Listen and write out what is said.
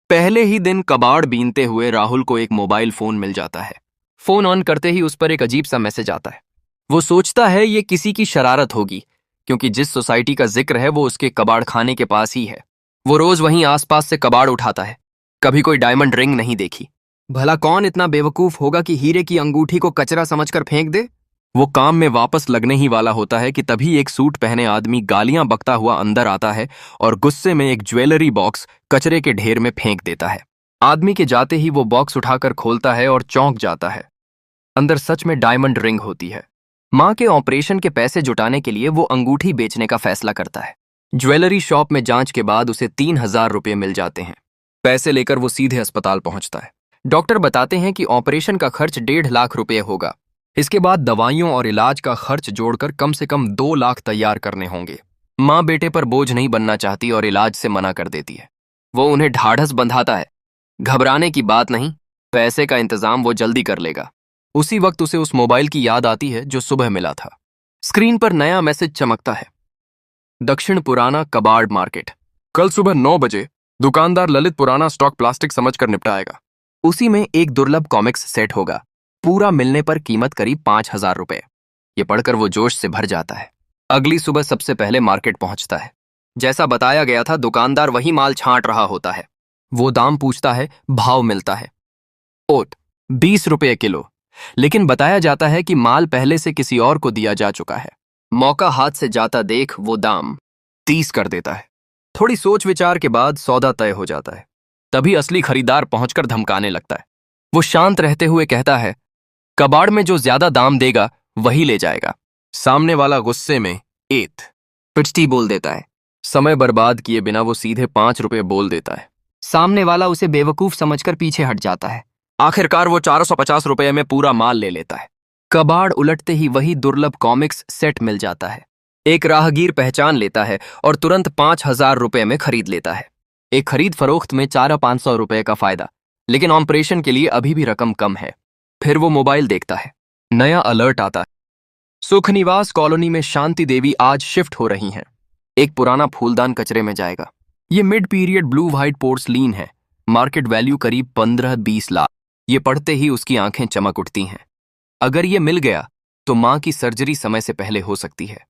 पहले ही दिन कबाड़ बीनते हुए राहुल को एक मोबाइल फोन मिल जाता है। फोन ऑन करते ही उस पर एक अजीब सा मैसेज आता है। वो सोचता है ये किसी की शरारत होगी, क्योंकि जिस सोसाइटी का जिक्र है वो उसके कबाड़ खाने के पास ही है। वो रोज वहीं आसपास से कबाड़ उठाता है, कभी कोई डायमंड रिंग नहीं देखी। भला कौन इतना बेवकूफ होगा कि हीरे की अंगूठी को कचरा समझकर फेंक दे। वो काम में वापस लगने ही वाला होता है कि तभी एक सूट पहने आदमी गालियां बकता हुआ अंदर आता है और गुस्से में एक ज्वेलरी बॉक्स कचरे के ढेर में फेंक देता है। आदमी के जाते ही वो बॉक्स उठाकर खोलता है और चौंक जाता है। अंदर सच में डायमंड रिंग होती है। मां के ऑपरेशन के पैसे जुटाने के लिए वो अंगूठी बेचने का फैसला करता है। ज्वेलरी शॉप में जांच के बाद उसे 3,000 रुपये मिल जाते हैं। पैसे लेकर वो सीधे अस्पताल पहुंचता है। डॉक्टर बताते हैं कि ऑपरेशन का खर्च 1.5 लाख रुपये होगा। इसके बाद दवाइयों और इलाज का खर्च जोड़कर कम से कम 2 लाख तैयार करने होंगे। मां बेटे पर बोझ नहीं बनना चाहती और इलाज से मना कर देती है। वो उन्हें ढाढ़स बंधाता है, घबराने की बात नहीं, पैसे का इंतजाम वो जल्दी कर लेगा। उसी वक्त उसे उस मोबाइल की याद आती है जो सुबह मिला था। स्क्रीन पर नया मैसेज चमकता है। दक्षिण पुराना कबाड़ मार्केट, कल सुबह 9 बजे दुकानदार ललित पुराना स्टॉक प्लास्टिक समझकर निपटाएगा। उसी में एक दुर्लभ कॉमिक्स सेट होगा, पूरा मिलने पर कीमत करीब 5,000 रुपए। ये पढ़कर वो जोश से भर जाता है। अगली सुबह सबसे पहले मार्केट पहुंचता है। जैसा बताया गया था, दुकानदार वही माल छांट रहा होता है। वो दाम पूछता है, भाव मिलता है ओट 20 रुपये किलो, लेकिन बताया जाता है कि माल पहले से किसी और को दिया जा चुका है। मौका हाथ से जाता देख वो दाम 30 कर देता है। थोड़ी सोच विचार के बाद सौदा तय हो जाता है। तभी असली खरीदार पहुंचकर धमकाने लगता है। वो शांत रहते हुए कहता है, कबाड़ में जो ज्यादा दाम देगा वही ले जाएगा। सामने वाला गुस्से में एत पिचती बोल देता है। समय बर्बाद किए बिना वो सीधे 5 रुपये बोल देता है। सामने वाला उसे बेवकूफ समझकर पीछे हट जाता है। आखिरकार वो 450 रुपये में पूरा माल ले लेता है। कबाड़ उलटते ही वही दुर्लभ कॉमिक्स सेट मिल जाता है। एक राहगीर पहचान लेता है और तुरंत 5,000 रुपये में खरीद लेता है। एक खरीद फरोख्त में 400-500 रुपये का फायदा, लेकिन ऑपरेशन के लिए अभी भी रकम कम है। फिर वो मोबाइल देखता है। नया अलर्ट आता है। सुखनिवास कॉलोनी में शांति देवी आज शिफ्ट हो रही हैं। एक पुराना फूलदान कचरे में जाएगा। ये mid period blue white porcelain है। मार्केट वैल्यू करीब 15-20 लाख। ये पढ़ते ही उसकी आंखें चमक उठती हैं। अगर ये मिल गया तो मां की सर्जरी समय से पहले हो सकती है।